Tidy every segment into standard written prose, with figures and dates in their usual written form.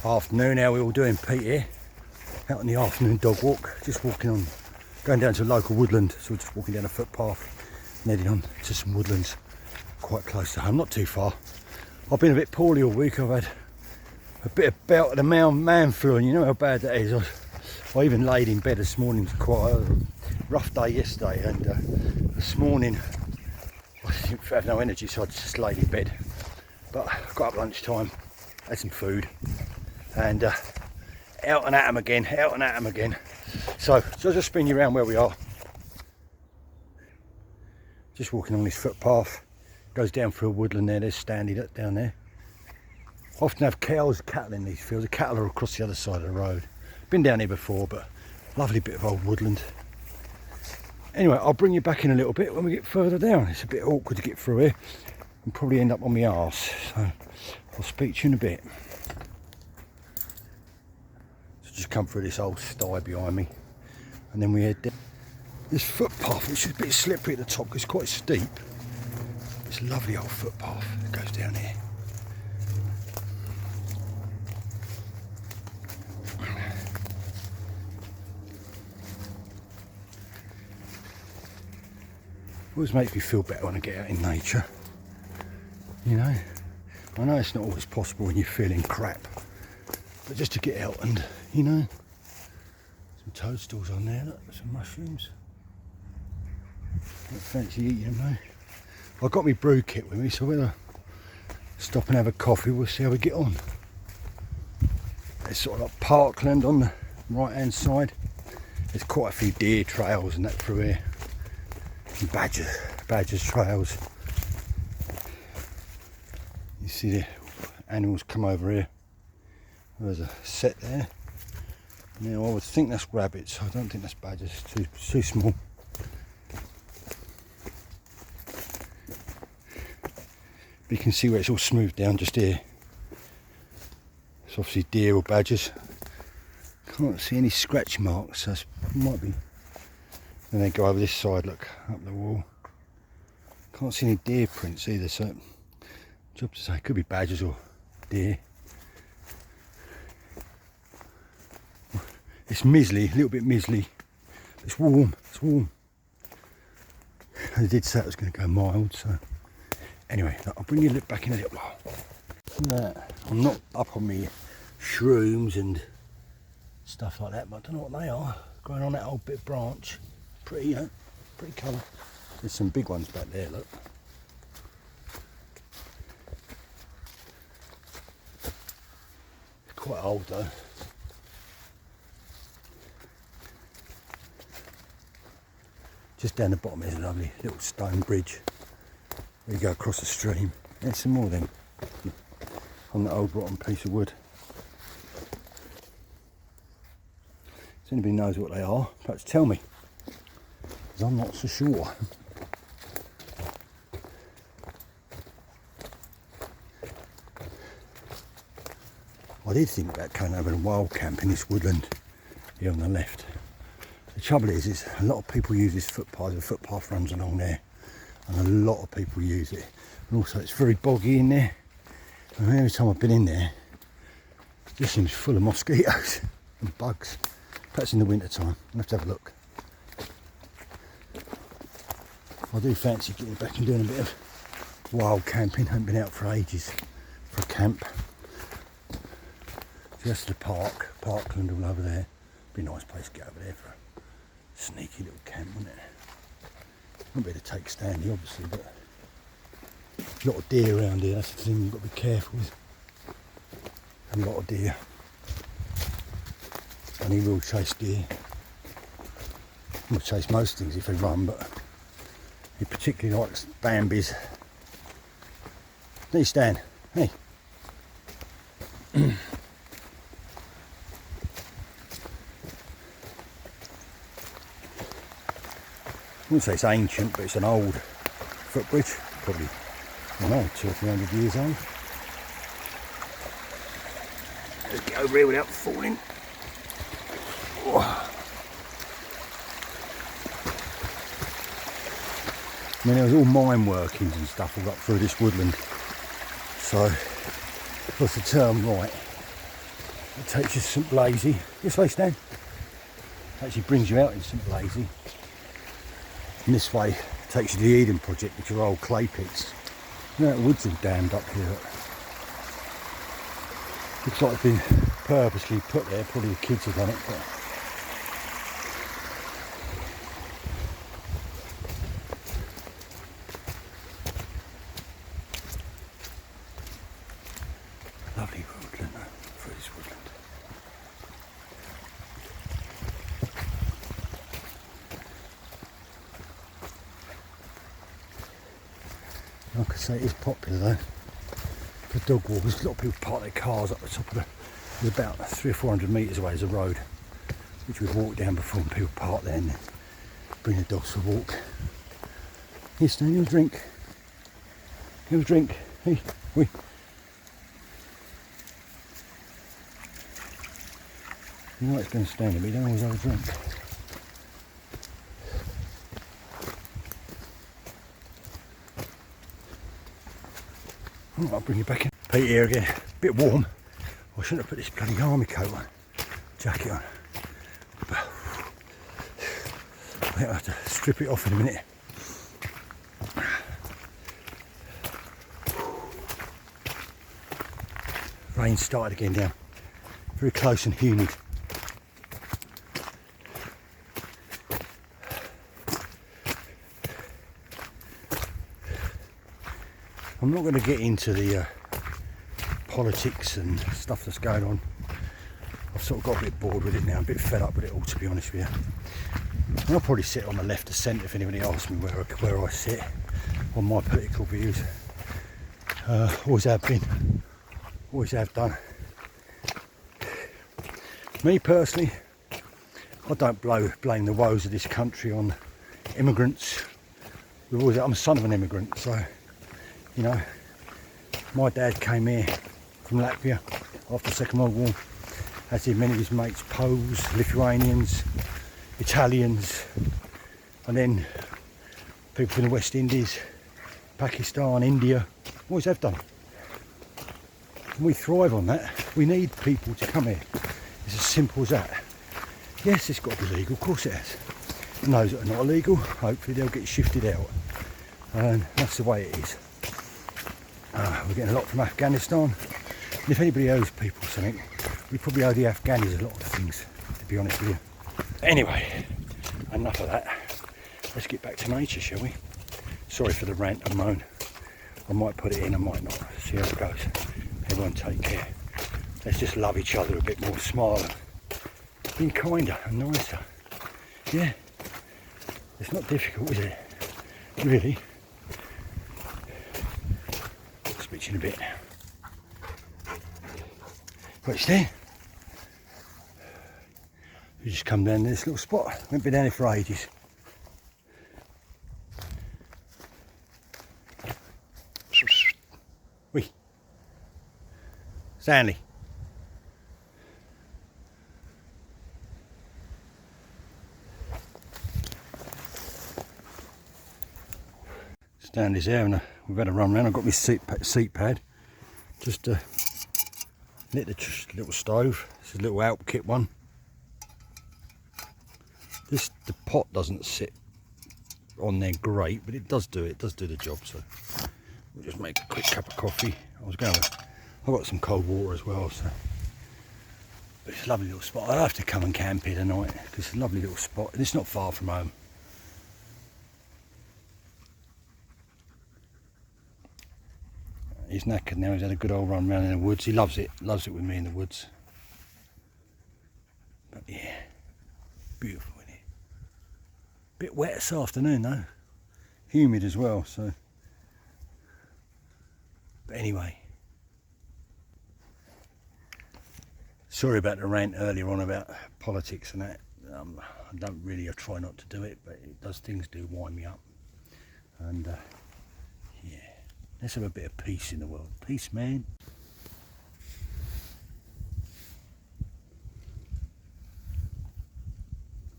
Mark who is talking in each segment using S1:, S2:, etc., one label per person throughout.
S1: Afternoon, how we all doing? Pete here, out on the afternoon dog walk, just walking on, going down to a local woodland, so we're just walking down a footpath and heading on to some woodlands quite close to home, not too far. I've been a bit poorly all week. I've had a bit of bout of the man flu, and you know how bad that is. I even laid in bed this morning. It was quite a rough day yesterday, and this morning I didn't have no energy, so I just laid in bed. But I got up lunchtime, had some food, and out and at 'em again. So I'll just spin you around where we are. Just walking on this footpath, goes down through a woodland there. There's Stanley down there. Often have cattle in these fields. The cattle are across the other side of the road. Been down here before, but lovely bit of old woodland. Anyway, I'll bring you back in a little bit when we get further down. It's a bit awkward to get through here and probably end up on my arse. So I'll speak to you in a bit. So just come through this old sty behind me, and then we head down this footpath, which is a bit slippery at the top because it's quite steep. It's a lovely old footpath that goes down here. Always makes me feel better when I get out in nature, you know. I know it's not always possible when you're feeling crap, but just to get out and, you know, some toadstools on there, look, some mushrooms. Don't fancy eating them though. I've got my brew kit with me, so we're going to stop and have a coffee. We'll see how we get on. There's sort of like parkland on the right hand side. There's quite a few deer trails and that through here. Badgers trails. You see the animals come over here. There's a set there. Now I would think that's rabbits. I don't think that's badgers. It's too small. But you can see where it's all smoothed down just here. It's obviously deer or badgers. Can't see any scratch marks, so it might be. Then they go over this side, look, up the wall. Can't see any deer prints either, so job to say, could be badgers or deer. It's mizzly, a little bit mizzly. It's warm, it's warm. I did say it was going to go mild, so anyway, I'll bring you back in a little while. I'm not up on me shrooms and stuff like that, but I don't know what they are. Growing on that old bit of branch. Pretty, you know, pretty colour. There's some big ones back there, look. Quite old though. Just down the bottom is a lovely little stone bridge. There you go across the stream. There's some more then on the old rotten piece of wood. If anybody knows what they are, perhaps tell me, because I'm not so sure. I did think about coming over and wild camp in this woodland here on the left. The trouble is a lot of people use this footpath. The footpath runs along there, and a lot of people use it. And also it's very boggy in there. And every time I've been in there, it just seems full of mosquitoes and bugs. Perhaps in the winter time. I'll have to have a look. I do fancy getting back and doing a bit of wild camping. I haven't been out for ages for a camp. Just the parkland all over there. Be a nice place to get over there for a sneaky little camp, wouldn't it? Wouldn't be able to take Stanley, obviously, but a lot of deer around here. That's the thing you've got to be careful with. A lot of deer. And he will chase deer. He'll chase most things if they run, but he particularly likes Bambies. Hey Stan, hey. I wouldn't say it's ancient, but it's an old footbridge, probably, I don't know, 200 or 300 years old. Let's get over here without falling. Oh. I mean, there was all mine workings and stuff all up through this woodland. So, what's the term right? It takes you to St Blasey. This way, Stan. Actually brings you out in St Blasey. And this way takes you to the Eden Project, which are old clay pits. You know, the woods all dammed up here. Looks like it's been purposely put there. Probably the kids have done it. But lovely woodland, Fridge woodland. Like I say, it is popular though. For dog walkers, a lot of people park their cars up the top of the. There's about 300 or 400 metres away. There's a road which we've walked down before, and people park there and bring the dogs for a walk. Here, Stan, you have a drink. You have a drink. Hey, wait. You know it's going to stand there, but you don't always have a drink. Oh, I'll bring you back in. Pete here again. A bit warm. I shouldn't have put this bloody army coat on. Jacket on. But I think I'll have to strip it off in a minute. Rain started again down. Very close and humid. I'm not going to get into the politics and stuff that's going on. I've sort of got a bit bored with it now, a bit fed up with it all, to be honest with you. And I'll probably sit on the left of centre if anybody asks me where I sit on my political views. Always have been, always have done. Me personally, I don't blame the woes of this country on immigrants. I'm a son of an immigrant, so you know, my dad came here from Latvia after the Second World War, as did many of his mates, Poles, Lithuanians, Italians, and then people from the West Indies, Pakistan, India, always have done. We thrive on that. We need people to come here. It's as simple as that. Yes, it's got to be legal, of course it has. And those that are not illegal, hopefully they'll get shifted out. And that's the way it is. We're getting a lot from Afghanistan. And if anybody owes people something, we probably owe the Afghanis a lot of things, to be honest with you. Anyway, enough of that. Let's get back to nature, shall we? Sorry for the rant and moan. I might put it in, I might not. See how it goes. Everyone take care. Let's just love each other a bit more, smile, be kinder and nicer. Yeah, it's not difficult, is it? Really. Speak in a bit. Right, Stan. We just come down to this little spot. We haven't been down here for ages. Wee. Stanley. Stanley's there, and we've had a run round. I've got my seat pad. Just lit the little stove. This is a little Alp kit one. The pot doesn't sit on there great, but it does do it. It does do the job. So we'll just make a quick cup of coffee. I've got some cold water as well. So, but it's a lovely little spot. I'll have to come and camp here tonight because it's a lovely little spot, and it's not far from home. He's knackered now. He's had a good old run around in the woods. He loves it with me in the woods. But yeah, beautiful, isn't it? Bit wet this afternoon though, humid as well. So, but anyway, sorry about the rant earlier on about politics and that. I try not to do it, but things do wind me up. And yeah. Let's have a bit of peace in the world. Peace, man.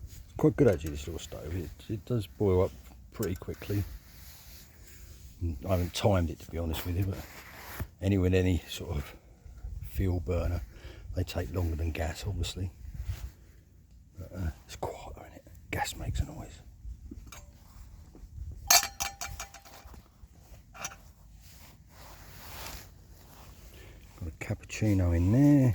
S1: It's quite good actually, this little stove. It does boil up pretty quickly. I haven't timed it, to be honest with you, but with any sort of fuel burner, They take longer than gas, obviously. But it's quieter, isn't it? Gas makes a noise. Got a cappuccino in there.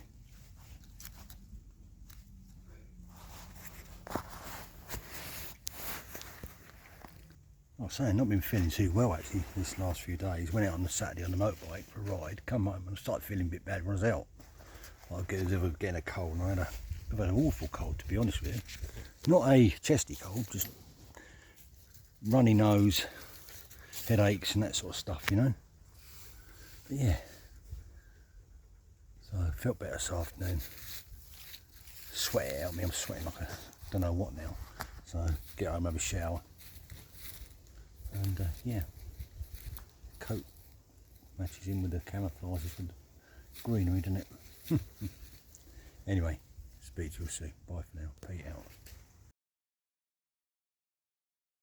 S1: I was saying, not been feeling too well actually this last few days. Went out on the Saturday on the motorbike for a ride, come home and I started feeling a bit bad when I was out. I was getting a cold, and I've had an awful cold, to be honest with you. Not a chesty cold, just runny nose, headaches and that sort of stuff, you know. But yeah, so I felt better this afternoon. Sweat it out me, I'm sweating like I don't know what now. So get home, have a shower. And yeah, coat matches in with the camouflages with the greenery, doesn't it? Anyway, speak to you soon. Bye for now. Pete out.